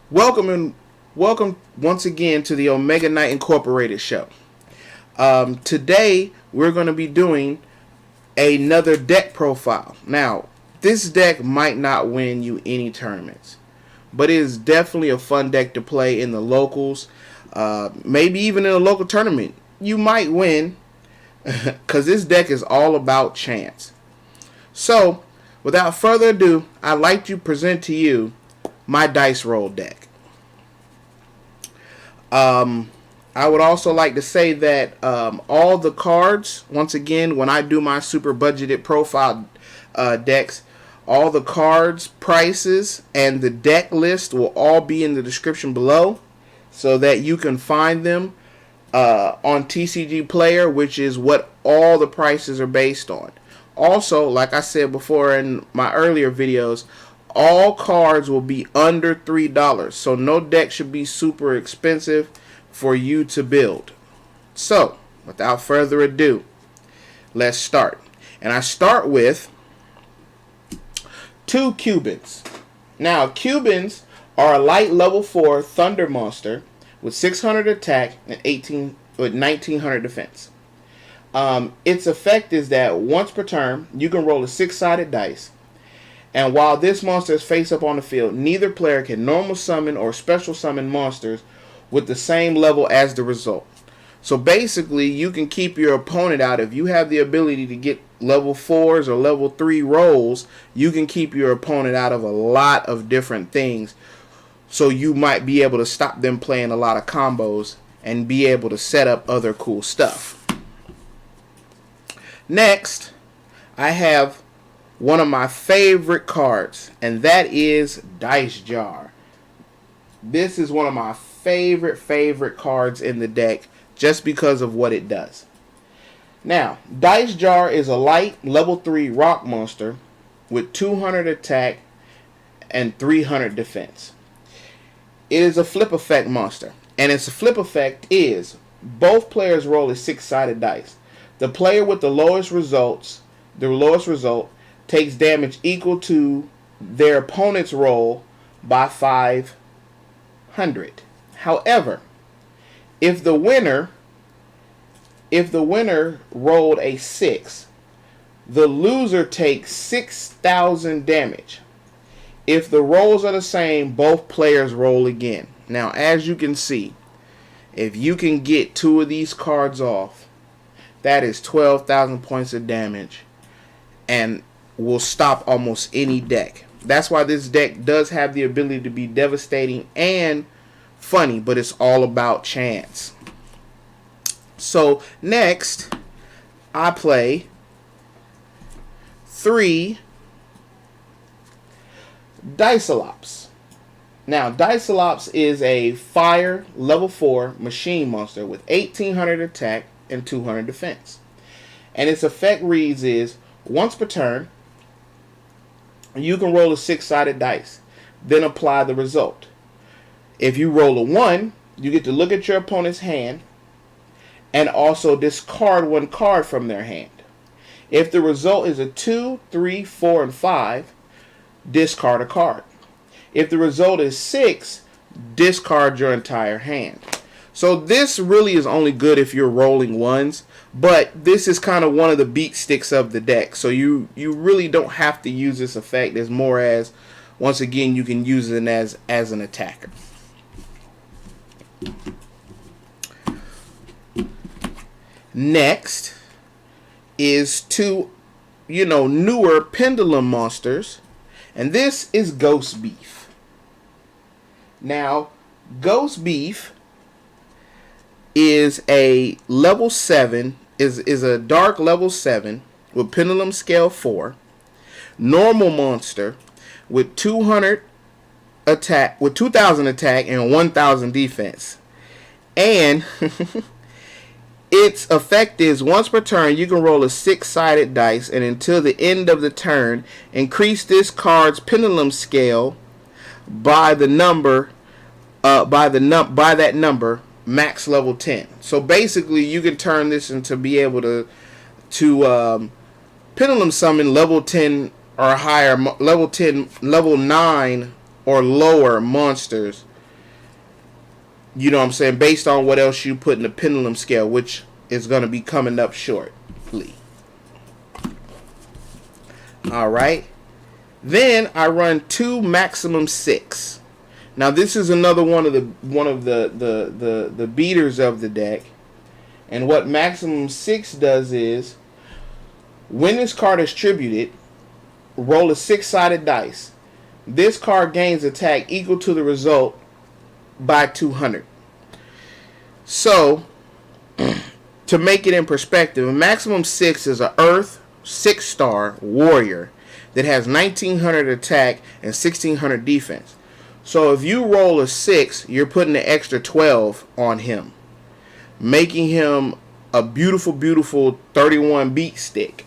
Welcome once again to the Omega Knight Incorporated show. Today we're going to be doing another deck profile. Now, this deck might not win you any tournaments, but it is definitely a fun deck to play in the locals. Maybe even in a local tournament, you might win because this deck is all about chance. So, without further ado, I'd like to present to you my dice roll deck. I would also like to say that all the cards, once again, when I do my super budgeted profile decks, all the cards, prices, and the deck list will all be in the description below so that you can find them on TCG Player, which is what all the prices are based on. Also, like I said before in my earlier videos, all cards will be under $3, so no deck should be super expensive for you to build. So, without further ado, let's start. And I start with 2 Cubens. Now, Cubens are a light level 4 Thunder monster with 600 attack and 1900 defense. Its effect is that once per turn, you can roll a 6-sided dice. And while this monster is face up on the field, neither player can normal summon or special summon monsters with the same level as the result. So basically, you can keep your opponent out. If you have the ability to get level 4s or level 3 rolls, you can keep your opponent out of a lot of different things. So you might be able to stop them playing a lot of combos and be able to set up other cool stuff. Next, I have one of my favorite cards, and that is Dice Jar. This is one of my favorite cards in the deck just because of what it does. Now, Dice Jar is a light level 3 rock monster with 200 attack and 300 defense. It is a flip effect monster, and its flip effect is both players roll a 6-sided dice. The player with the lowest result takes damage equal to their opponent's roll by 500. However, if the winner rolled a 6, the loser takes 6,000 damage. If the rolls are the same, both players roll again. Now, as you can see, if you can get 2 of these cards off, that is 12,000 points of damage and will stop almost any deck. That's why this deck does have the ability to be devastating and funny, but it's all about chance. So next, I play 3 Dicelops. Now, Dicelops is a fire level 4 machine monster with 1800 attack and 200 defense. And its effect reads is, once per turn, you can roll a 6-sided dice, then apply the result. If you roll a 1, you get to look at your opponent's hand and also discard 1 card from their hand. If the result is a 2, 3, 4, and 5, discard a card. If the result is 6, discard your entire hand. So this really is only good if you're rolling 1s, but this is kind of one of the beat sticks of the deck. So you really don't have to use this effect as more as, once again, you can use it as an attacker. Next is 2, newer pendulum monsters, and this is Ghost Beef. Now, Ghost Beef is a level 7, is a dark level 7 with pendulum scale 4, normal monster with 200 attack, with 2000 attack and 1000 defense. And its effect is, once per turn, you can roll a 6-sided dice, and until the end of the turn, increase this card's pendulum scale by the number, by that number, max level 10. So basically, you can turn this into be able to pendulum summon level 10 or higher, level 10, level 9 or lower monsters you know what I'm saying, based on what else you put in the pendulum scale, which is going to be coming up shortly. Alright. Then I run 2 maximum 6. Now this is another one of the beaters of the deck. And what maximum 6 does is, when this card is tributed, roll a 6-sided dice. This card gains attack equal to the result by 200. So, to make it in perspective, a maximum 6 is an Earth 6-star warrior that has 1900 attack and 1600 defense. So if you roll a 6, you're putting an extra 12 on him, making him a beautiful, beautiful 31 beat stick.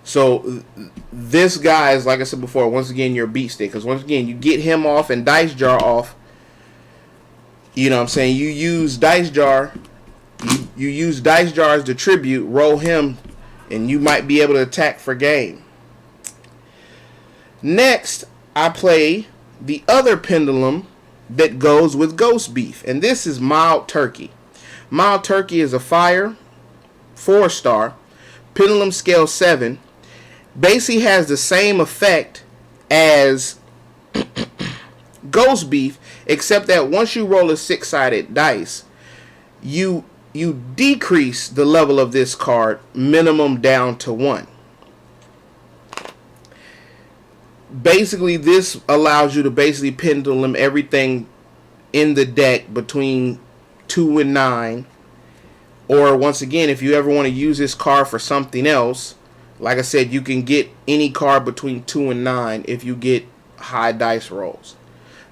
So this guy is, like I said before, once again, your beat stick. Because once again, you get him off and Dice Jar off. You know what I'm saying? You use Dice Jar. You use Dice Jar as the tribute. Roll him. And you might be able to attack for game. Next, I play the other pendulum that goes with Ghost Beef. And this is Mild Turkey. Mild Turkey is a fire, 4-star, pendulum scale 7. Basically has the same effect as Ghost Beef, except that once you roll a 6-sided dice, you decrease the level of this card minimum down to 1. Basically, this allows you to basically pendulum everything in the deck between 2 and 9. Or once again, if you ever want to use this card for something else, like I said, you can get any card between 2 and 9 if you get high dice rolls.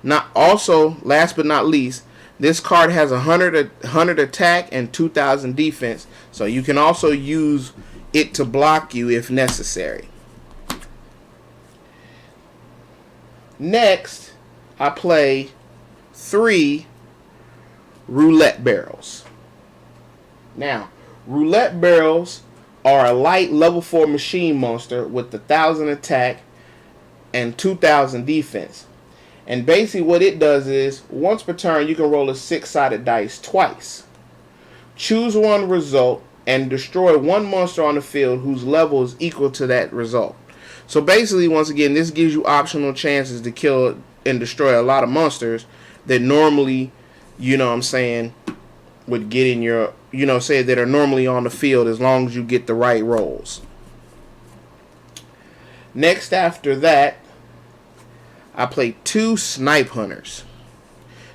Now, also, last but not least, this card has 100 attack and 2000 defense, so you can also use it to block you if necessary. Next, I play 3 Roulette Barrels. Now, Roulette Barrels are a light level 4 machine monster with 1000 attack and 2000 defense. And basically what it does is, once per turn, you can roll a 6-sided dice twice. Choose one result and destroy one monster on the field whose level is equal to that result. So basically, once again, this gives you optional chances to kill and destroy a lot of monsters that normally, you know what I'm saying, would get in your, you know, say that are normally on the field as long as you get the right rolls. Next after that, I play 2 Snipe Hunters.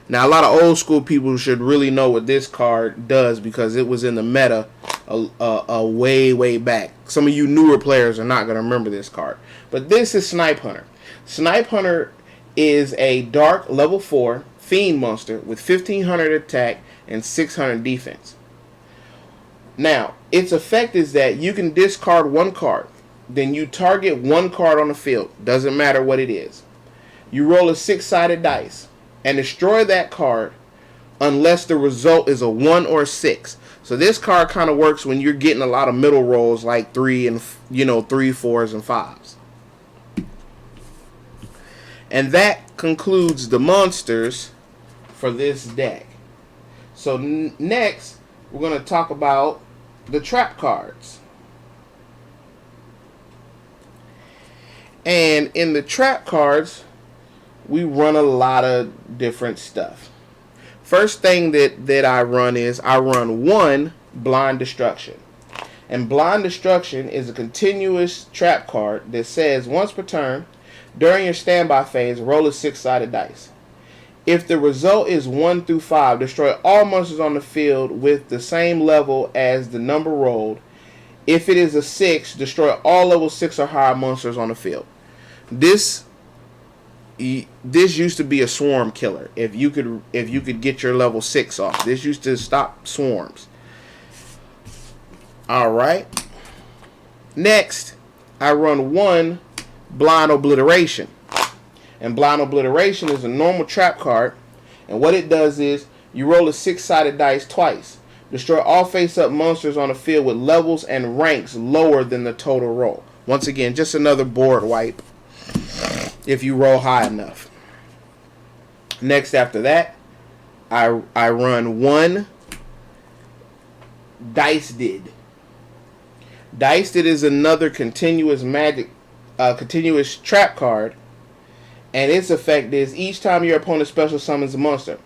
Now, a lot of old school people should really know what this card does because it was in the meta way back. Some of you newer players are not going to remember this card. But this is Snipe Hunter. Snipe Hunter is a dark level 4 fiend monster with 1500 attack and 600 defense. Now, its effect is that you can discard one card. Then you target one card on the field. Doesn't matter what it is. You roll a 6-sided dice and destroy that card unless the result is a 1 or 6. So this card kind of works when you're getting a lot of middle rolls like 3 and 3, 4s and 5s. And that concludes the monsters for this deck. So next we're going to talk about the trap cards. And in the trap cards, we run a lot of different stuff. First thing that I run is I run 1 Blind Destruction. And Blind Destruction is a continuous trap card that says once per turn, during your standby phase, roll a 6-sided dice. If the result is 1 through 5, destroy all monsters on the field with the same level as the number rolled. If it is a 6, destroy all level 6 or higher monsters on the field. This used to be a swarm killer. If you could get your level 6 off, this used to stop swarms. Alright. Next, I run 1 Blind Obliteration. And Blind Obliteration is a normal trap card. And what it does is, you roll a 6-sided dice twice. Destroy all face-up monsters on the field with levels and ranks lower than the total roll. Once again, just another board wipe if you roll high enough. Next after that, I run one Dice-Nied. Dice-Nied is another continuous continuous trap card, and its effect is each time your opponent special summons a monster,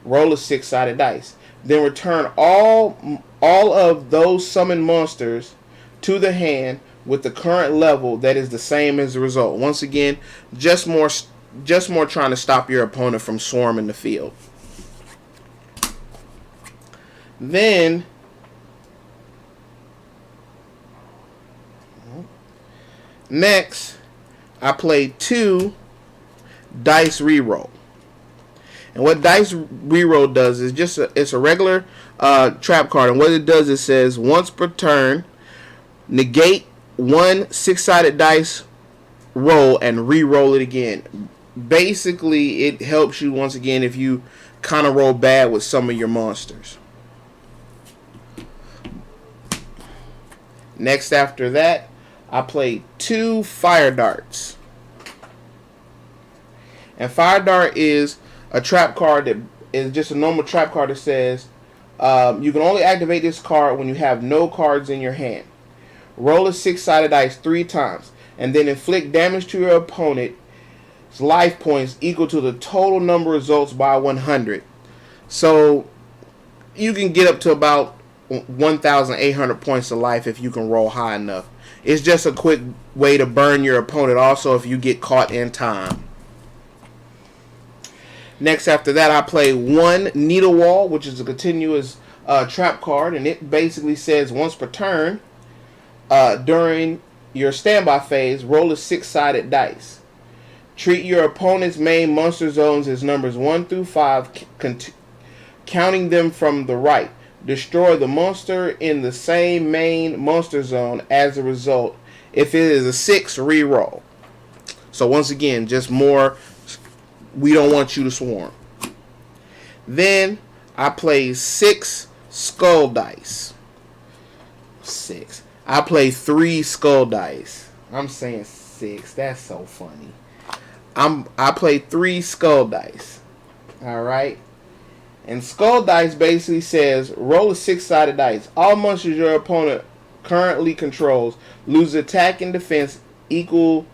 roll a 6-sided dice. Then return all of those summoned monsters to the hand with the current level that is the same as the result. Once again, just more trying to stop your opponent from swarming the field. Then next, I play 2 Dice Reroll. And what Dice Reroll does is it's a regular trap card, and what it does, it says once per turn, negate 1 6-sided dice roll and re-roll it again. Basically, it helps you once again if you kind of roll bad with some of your monsters. Next after that, I play 2 Fire Darts. And Fire Dart is a trap card that is just a normal trap card that says you can only activate this card when you have no cards in your hand. Roll a 6-sided dice 3 times and then inflict damage to your opponent's life points equal to the total number of results by 100. So you can get up to about 1,800 points of life if you can roll high enough. It's just a quick way to burn your opponent also if you get caught in time. Next after that, I play 1 Needle Wall, which is a continuous trap card, and it basically says once per turn, during your standby phase, roll a 6-sided dice. Treat your opponent's main monster zones as numbers 1 through 5, counting them from the right. Destroy the monster in the same main monster zone as a result. If it is a 6, re-roll. So once again, just more, we don't want you to swarm. Then I play 6 Skull Dice. 6. I play 3 Skull Dice. I'm saying 6. That's so funny. I play 3 Skull Dice. Alright. And Skull Dice basically says roll a 6-sided dice. All monsters your opponent currently controls lose attack and defense equal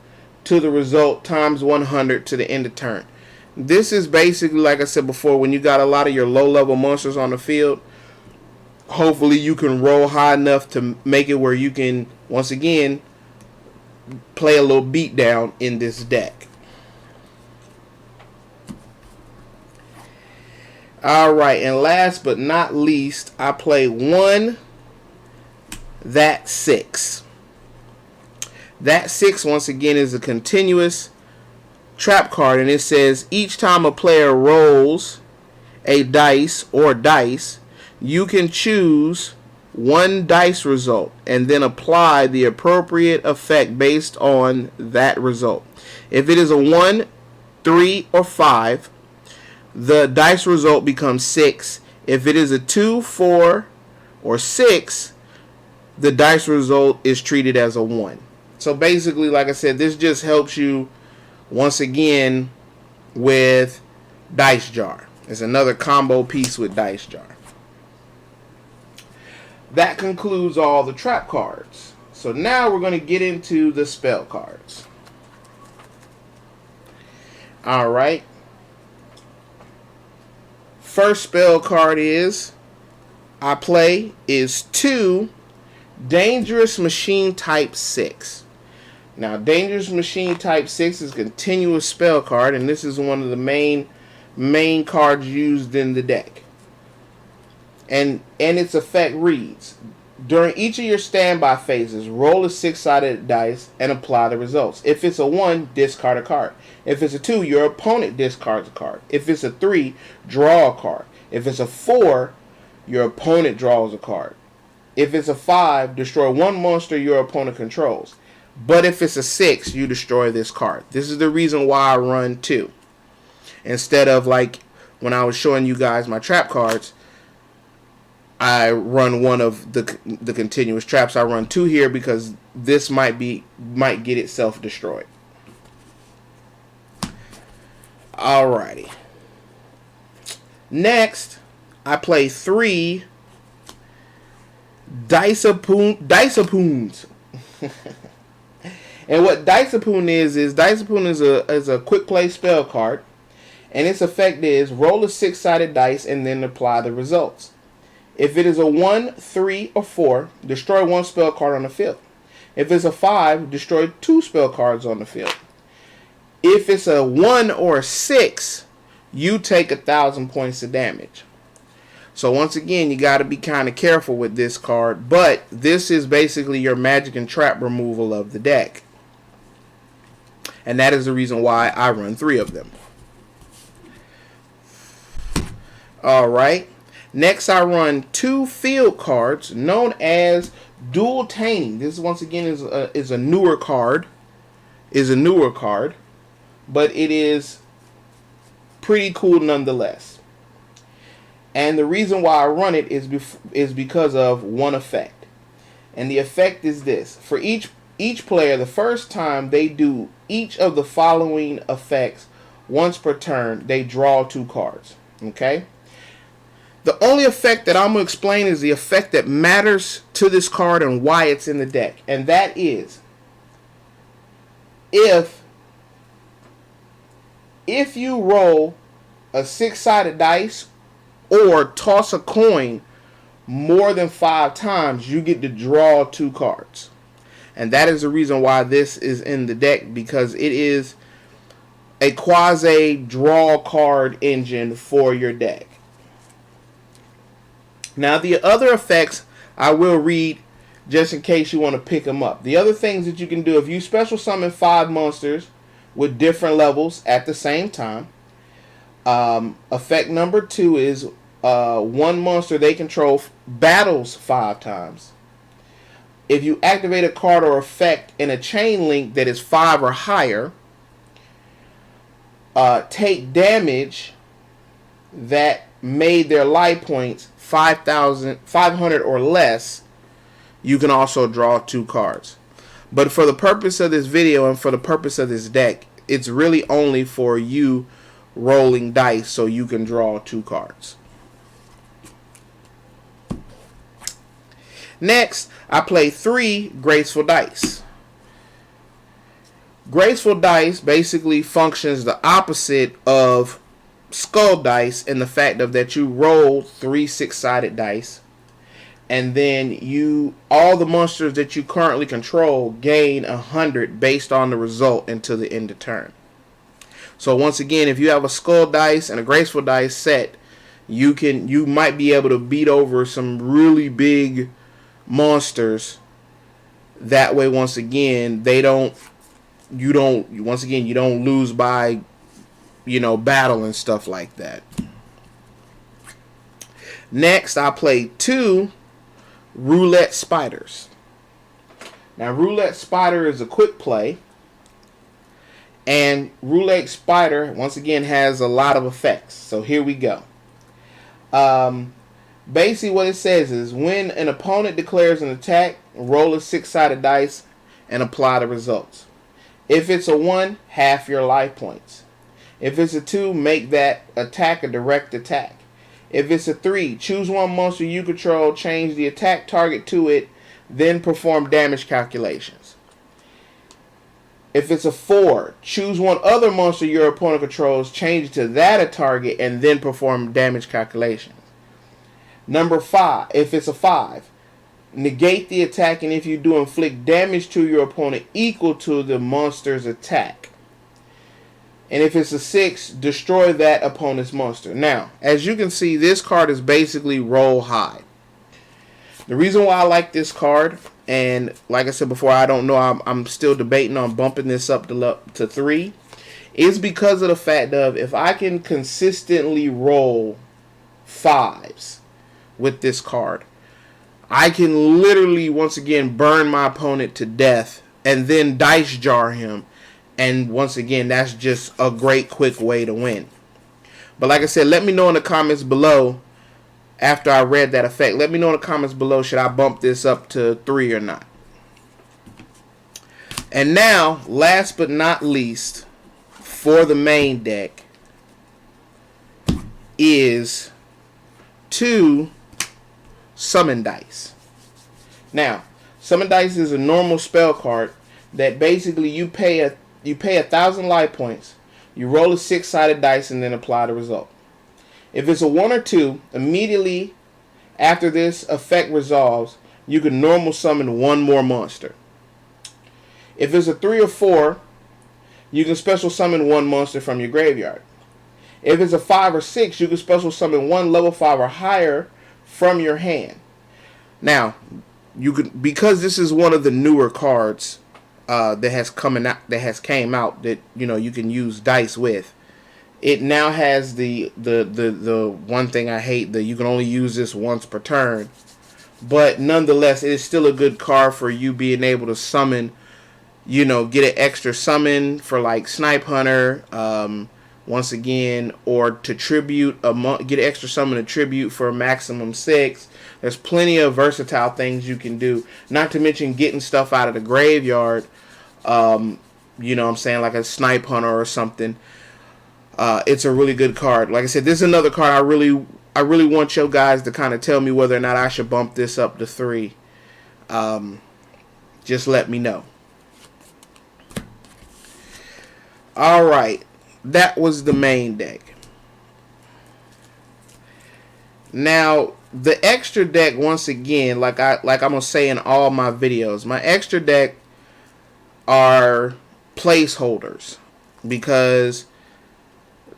to the result times 100 to the end of turn. This is basically, like I said before, when you got a lot of your low-level monsters on the field, hopefully you can roll high enough to make it where you can, once again, play a little beatdown in this deck. Alright, and last but not least, I play 1 That 6. That 6, once again, is a continuous trap card, and it says each time a player rolls a dice or dice, you can choose 1 dice result and then apply the appropriate effect based on that result. If it is a 1, 3, or 5, the dice result becomes 6. If it is a 2, 4, or 6, the dice result is treated as a 1. So basically, like I said, this just helps you once again with Dice Jar. It's another combo piece with Dice Jar. That concludes all the trap cards. So now we're going to get into the spell cards. Alright. First spell card I play is 2 Dangerous Machine Type 6. Now, Dangerous Machine Type 6 is a continuous spell card, and this is one of the main cards used in the deck. And its effect reads, during each of your standby phases, roll a 6-sided dice and apply the results. If it's a 1, discard a card. If it's a 2, your opponent discards a card. If it's a 3, draw a card. If it's a 4, your opponent draws a card. If it's a 5, destroy 1 monster your opponent controls. But if it's a 6, you destroy this card. This is the reason why I run 2. Instead of like when I was showing you guys my trap cards, I run one of the continuous traps. I run 2 here because this might get itself destroyed. Alrighty. Next, I play 3 Dicephoons. And what Dicephoon is Dicephoon is a quick play spell card, and its effect is roll a 6-sided dice and then apply the results. If it is a 1, 3, or 4, destroy 1 spell card on the field. If it's a 5, destroy 2 spell cards on the field. If it's a 1 or a 6, you take 1,000 points of damage. So once again, you got to be kind of careful with this card, but this is basically your magic and trap removal of the deck. And that is the reason why I run 3 of them. Alright. Next, I run 2 field cards known as Dueltaining. This once again is a newer card. But it is pretty cool nonetheless. And the reason why I run it is because of one effect. And the effect is this. For each player, the first time they do each of the following effects once per turn, they draw 2 cards. Okay? The only effect that I'm going to explain is the effect that matters to this card and why it's in the deck. And that is, if you roll a 6-sided dice or toss a coin more than 5 times, you get to draw 2 cards. And that is the reason why this is in the deck, because it is a quasi draw card engine for your deck. Now the other effects I will read just in case you want to pick them up. The other things that you can do, if you special summon 5 monsters with different levels at the same time, effect number 2 is 1 monster they control battles 5 times. If you activate a card or effect in a chain link that is 5 or higher, take damage that made their life points 500 or less, you can also draw 2 cards. But for the purpose of this video and for the purpose of this deck, it's really only for you rolling dice so you can draw 2 cards. Next, I play 3 Graceful Dice. Graceful Dice basically functions the opposite of Skull Dice in the fact of that you roll 3 6-sided dice, and then all the monsters that you currently control gain 100 based on the result until the end of turn. So once again, if you have a Skull Dice and a Graceful Dice set, you might be able to beat over some really big monsters. That way, once again, you don't lose by battle and stuff like that. Next, I play 2 Roulette Spiders. Now, Roulette Spider is a quick play, and Roulette Spider once again has a lot of effects. So here we go. Basically, what it says is when an opponent declares an attack, roll a 6-sided dice and apply the results. If it's a 1, half your life points. If it's a 2, make that attack a direct attack. If it's a 3, choose 1 monster you control, change the attack target to it, then perform damage calculations. If it's a 4, choose 1 other monster your opponent controls, change it to that a target, and then perform damage calculations. Number 5, if it's a 5, negate the attack, and if you do, inflict damage to your opponent equal to the monster's attack. And if it's a 6, destroy that opponent's monster. Now, as you can see, this card is basically roll high. The reason why I like this card, and like I said before, I don't know, I'm still debating on bumping this up to 3, is because of the fact of if I can consistently roll 5s with this card, I can literally, once again, burn my opponent to death and then dice jar him. And once again, that's just a great quick way to win. But like I said, let me know in the comments below, after I read that effect, let me know in the comments below, should I bump this up to 3 or not. And now, last but not least, for the main deck, is 2 Summon Dice. Now, Summon Dice is a normal spell card that basically you pay 1,000 life points, you roll a 6-sided dice, and then apply the result. If it's a 1 or 2, immediately after this effect resolves, you can normal summon 1 more monster. If it's a 3 or 4, you can special summon 1 monster from your graveyard. If it's a 5 or 6, you can special summon 1 level 5 or higher from your hand. Now, you could, because this is one of the newer cards that has came out that you can use dice with. It now has the one thing I hate, that you can only use this once per turn. But nonetheless, it is still a good card for you being able to summon, get an extra summon for like Snipe Hunter, once again, or to tribute get an extra summon to tribute for a maximum 6. There's plenty of versatile things you can do. Not to mention getting stuff out of the graveyard. I'm saying, like a Snipe Hunter or something. It's a really good card. Like I said, this is another card I really want you guys to kind of tell me whether or not I should bump this up to 3. Just let me know. Alright. That was the main deck. Now, the extra deck, once again, like I'm gonna say in all my videos, my extra deck are placeholders, because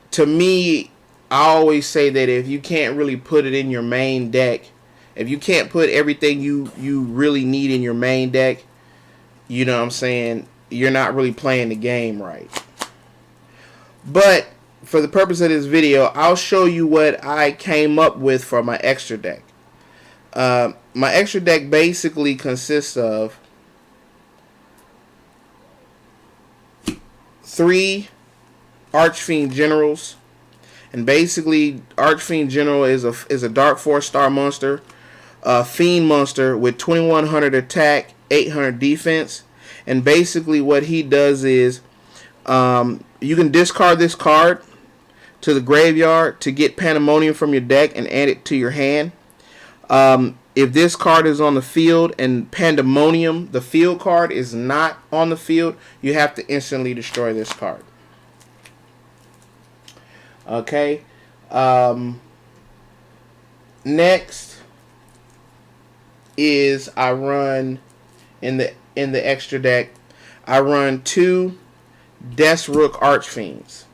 to me, I always say that if you can't really put it in your main deck, if you can't put everything you really need in your main deck, you know what I'm saying, you're not really playing the game right. But for the purpose of this video, I'll show you what I came up with for my extra deck. My extra deck basically consists of 3 Archfiend Generals, and basically Archfiend General is a dark 4-star monster, a fiend monster with 2100 attack, 800 defense, and basically what he does is you can discard this card to the graveyard to get Pandemonium from your deck and add it to your hand. If this card is on the field and Pandemonium, the field card, is not on the field, you have to instantly destroy this card. Okay. Next is I run in the extra deck. I run 2 Desrook Archfiends.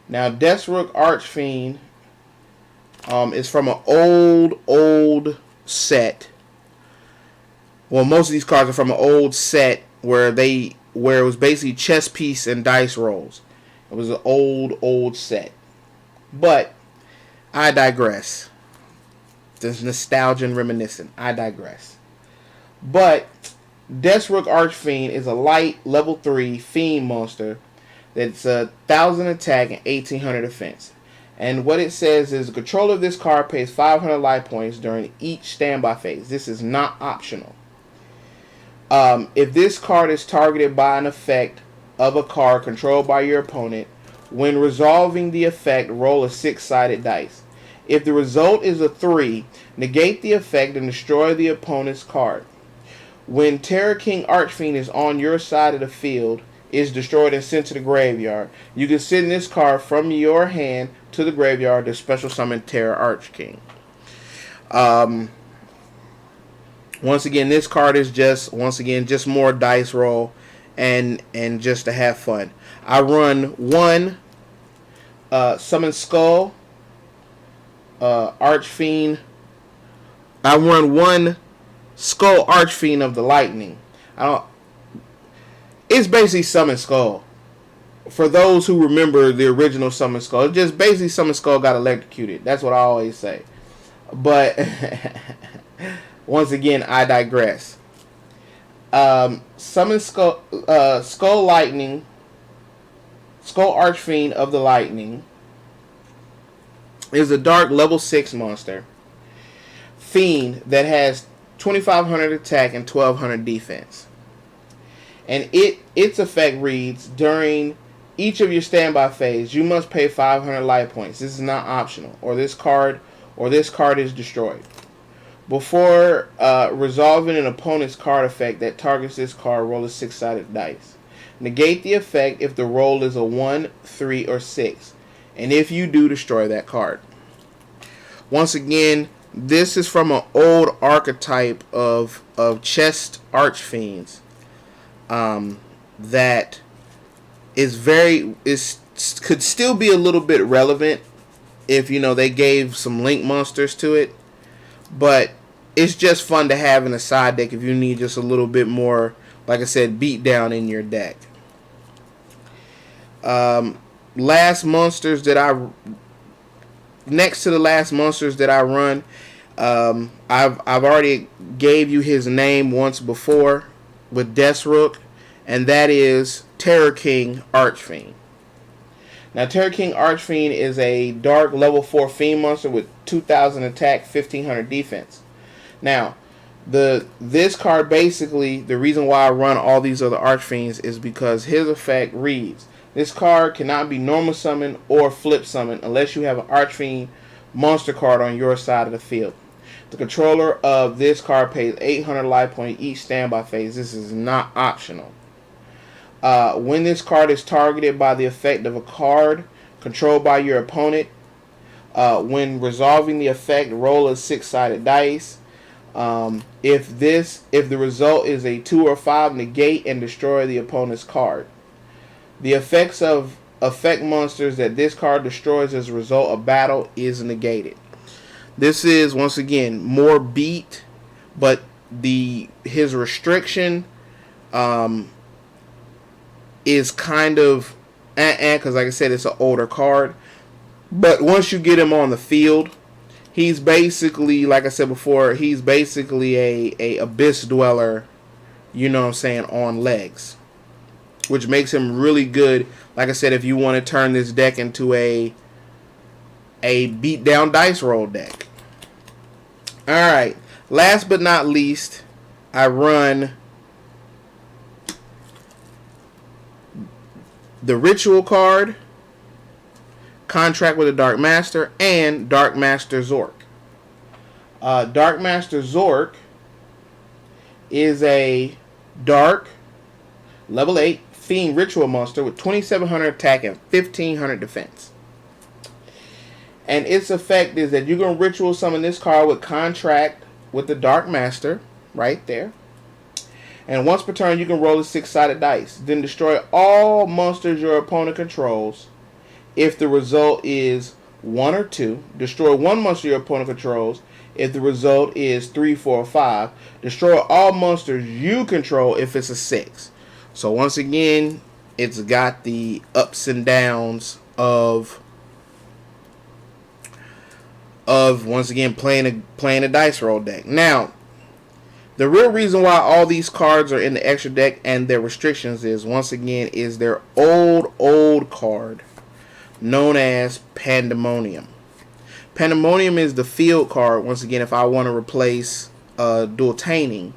Now, Desrook Archfiend is from an old set. Well, most of these cards are from an old set where it was basically chess piece and dice rolls. It was an old set. But I digress. There's nostalgia and reminiscing. I digress. But Desrook Archfiend is a light level 3 fiend monster that's 1,000 attack and 1,800 defense. And what it says is the controller of this card pays 500 life points during each standby phase. This is not optional. If this card is targeted by an effect of a card controlled by your opponent, when resolving the effect, roll a 6-sided dice. If the result is a 3, negate the effect and destroy the opponent's card. When TerrorKing Archfiend is on your side of the field, is destroyed and sent to the graveyard, you can send this card from your hand to the graveyard to special summon Terror Archking. Once again, this card is just more dice roll and just to have fun. I run 1 Summon Skull Archfiend. I run 1 Skull Archfiend of the Lightning. It's basically Summon Skull. For those who remember the original Summon Skull, it's just basically Summon Skull got electrocuted. That's what I always say. But once again, I digress. Summon Skull, Skull Lightning, Skull Archfiend of the Lightning is a dark level 6 monster fiend that has 2,500 attack and 1,200 defense. And its effect reads, during each of your standby phase, you must pay 500 life points. This is not optional, or this card is destroyed. Before resolving an opponent's card effect that targets this card, roll a 6-sided dice. Negate the effect if the roll is a 1, 3, or 6. And if you do, destroy that card. Once again, this is from an old archetype of chest archfiends that could still be a little bit relevant if they gave some link monsters to it, but it's just fun to have in a side deck if you need just a little bit more, like I said, beat down in your deck. Next to the last monsters that I run, I've already gave you his name once before with Desrook, and that is TerrorKing Archfiend. Now, TerrorKing Archfiend is a dark level 4 fiend monster with 2,000 attack, 1,500 defense. Now, this card, basically, the reason why I run all these other Archfiends is because his effect reads: this card cannot be normal summon or flip summon unless you have an Archfiend monster card on your side of the field. The controller of this card pays 800 life points each standby phase. This is not optional. When this card is targeted by the effect of a card controlled by your opponent, when resolving the effect, roll a 6-sided dice. If the result is a 2 or 5, negate and destroy the opponent's card. The effects of effect monsters that this card destroys as a result of battle is negated. This is, once again, more beat, but his restriction is kind of because, like I said, it's an older card. But once you get him on the field, he's basically, like I said before, he's basically a abyss dweller, on legs, which makes him really good. Like I said, if you want to turn this deck into a beat down dice roll deck. Alright, last but not least, I run the Ritual card, Contract with a Dark Master, and Dark Master Zork. Dark Master Zork is a dark level 8 Fiend Ritual monster with 2,700 attack and 1,500 defense. And its effect is that you're going to Ritual summon this card with Contract with the Dark Master, right there. And once per turn, you can roll a 6-sided dice. Then destroy all monsters your opponent controls. If the result is 1 or 2, destroy one monster your opponent controls. If the result is 3, 4, or 5, destroy all monsters you control if it's a 6. So once again, it's got the ups and downs of once again playing a dice roll deck. Now, the real reason why all these cards are in the extra deck and their restrictions is, once again, is their old card known as Pandemonium. Pandemonium is the field card. Once again, if I want to replace Dueltaining,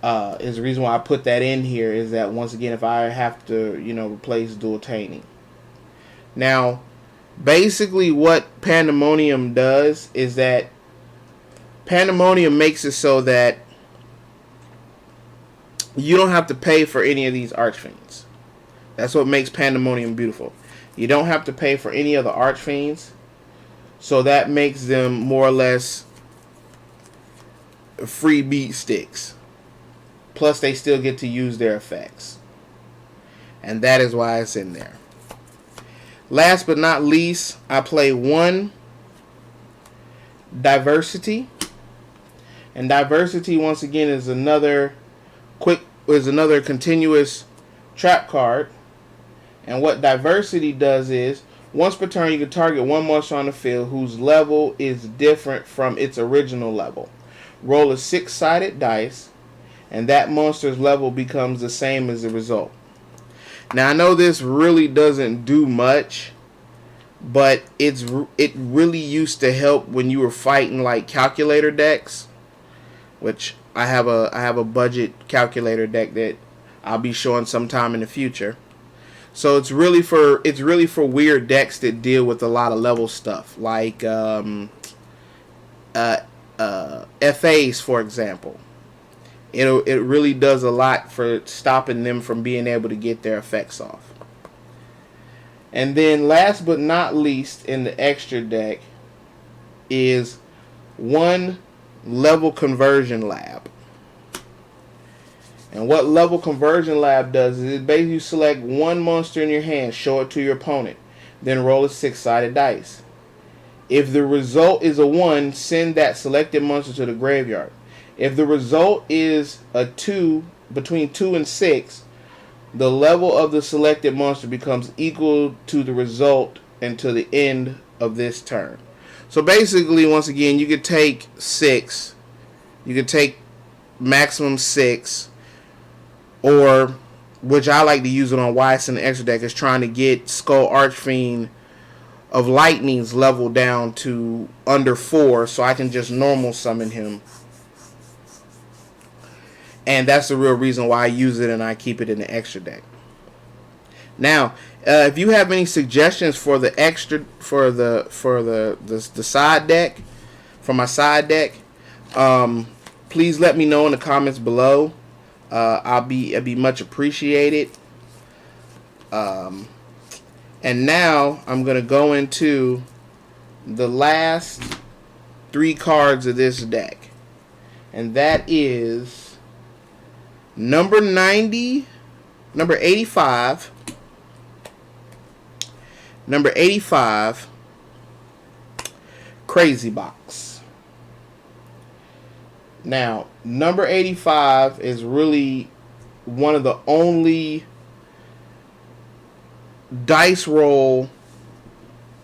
is the reason why I put that in here, is that, once again, if I have to, replace Dueltaining. Now, basically what Pandemonium does is that Pandemonium makes it so that you don't have to pay for any of these Archfiends. That's what makes Pandemonium beautiful. You don't have to pay for any of the Archfiends. So that makes them more or less free beat sticks. Plus they still get to use their effects. And that is why it's in there. Last but not least, I play one Diversity. And Diversity, once again, is another continuous trap card. And what Diversity does is, once per turn, you can target one monster on the field whose level is different from its original level. Roll a 6-sided dice, and that monster's level becomes the same as the result. Now, I know this really doesn't do much, but it really used to help when you were fighting like calculator decks, which I have a budget calculator deck that I'll be showing sometime in the future. So it's really for weird decks that deal with a lot of level stuff, like FAs, for example. It really does a lot for stopping them from being able to get their effects off. And then last but not least in the extra deck is one level conversion lab. And what level conversion lab does is it basically select one monster in your hand, show it to your opponent, then roll a 6-sided dice. If the result is a 1, send that selected monster to the graveyard. If the result is a 2, between 2 and 6, the level of the selected monster becomes equal to the result until the end of this turn. So basically, once again, you could take 6, you could take maximum 6, or, which I like to use it on Weiss in the extra deck, is trying to get Skull Archfiend of Lightning's level down to under 4, so I can just normal summon him. And that's the real reason why I use it and I keep it in the extra deck. Now, if you have any suggestions for the extra, for the side deck, for my side deck, please let me know in the comments below. I'd be much appreciated. And now I'm gonna go into the last 3 cards of this deck, and that is number 90, number 85, number 85, Crazy Box. Now, number 85 is really one of the only dice roll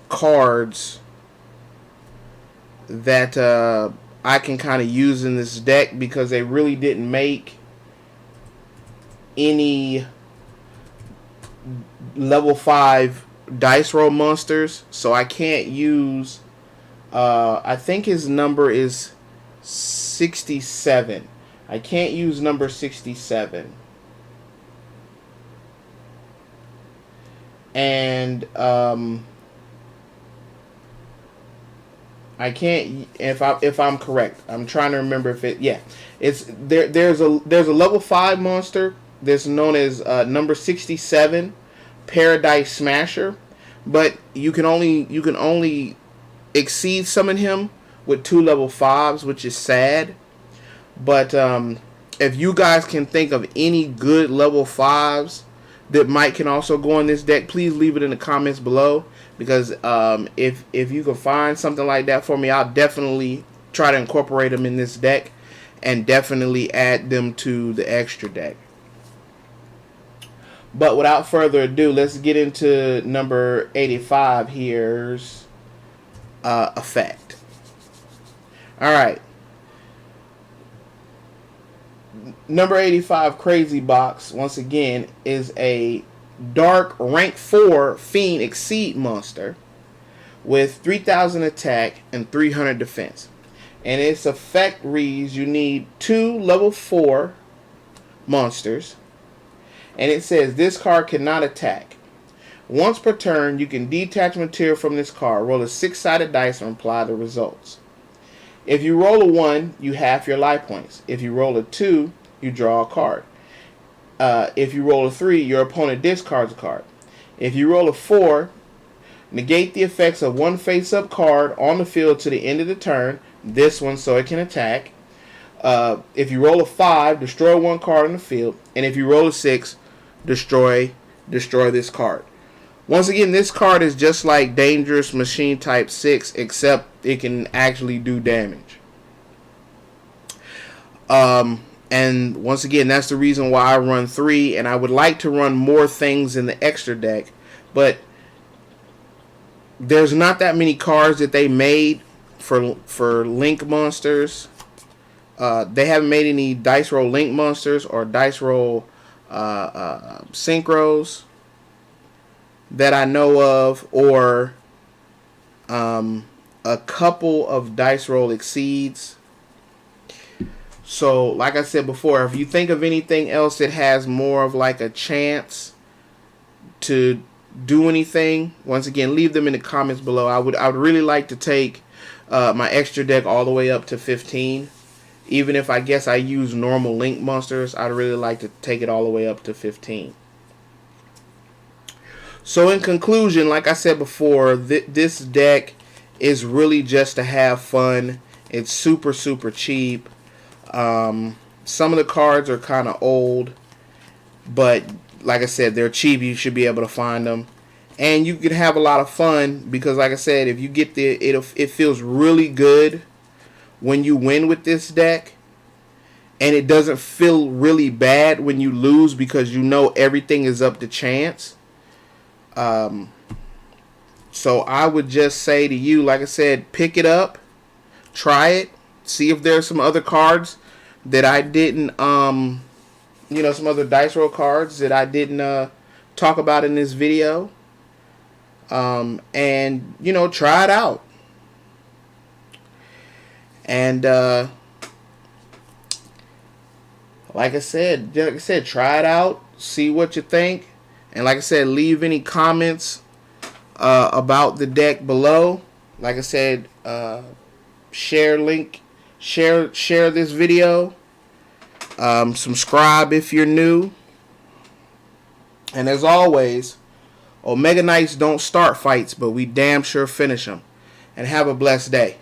cards that I can kind of use in this deck, because they really didn't make any level 5 dice roll monsters, so I can't use I think his number is 67. I can't use number 67. And I can't, if I'm correct. I'm trying to remember if it, yeah. It's there's a level 5 monster that's known as number 67, Paradise Smasher, but you can only exceed summon him with 2 level 5s, which is sad. But if you guys can think of any good level 5s that can also go in this deck, please leave it in the comments below, because if you can find something like that for me, I'll definitely try to incorporate them in this deck and definitely add them to the extra deck. But without further ado, let's get into number 85 here's effect. Alright. Number 85, Crazy Box, once again, is a dark rank 4 Fiend Exceed monster with 3000 attack and 300 defense. And its effect reads, you need 2 level 4 monsters. And it says this card cannot attack. Once per turn, you can detach material from this card, roll a 6-sided dice, and apply the results. If you roll a 1, you halve your life points. If you roll a 2, you draw a card. If you roll a 3, your opponent discards a card. If you roll a 4, negate the effects of one face-up card on the field to the end of the turn, this one so it can attack. If you roll a 5, destroy 1 card on the field. And if you roll a 6, destroy this card. Once again, this card is just like Dangerous Machine Type 6, except it can actually do damage. And once again, that's the reason why I run 3, and I would like to run more things in the extra deck, but there's not that many cards that they made for Link monsters. They haven't made any Dice Roll Link monsters or Dice Roll Synchros that I know of, or a couple of Dice Roll Exceeds. So, like I said before, if you think of anything else that has more of like a chance to do anything, once again, leave them in the comments below. I would really like to take my extra deck all the way up to 15. Even if I guess I use normal link monsters, I'd really like to take it all the way up to 15. So in conclusion, like I said before, this deck is really just to have fun. It's super, super cheap. Some of the cards are kind of old, but like I said, they're cheap. You should be able to find them. And you can have a lot of fun because, like I said, if you get it feels really good when you win with this deck. And it doesn't feel really bad when you lose because you know everything is up to chance. So I would just say to you, like I said, pick it up, try it, see if there's some other cards that I didn't, you know, some other dice roll cards that I didn't talk about in this video. And, you know, try it out. And, like I said, try it out, see what you think. And like I said, leave any comments about the deck below. Like I said, share this video. Subscribe if you're new. And as always, Omega Knights don't start fights, but we damn sure finish them. And have a blessed day.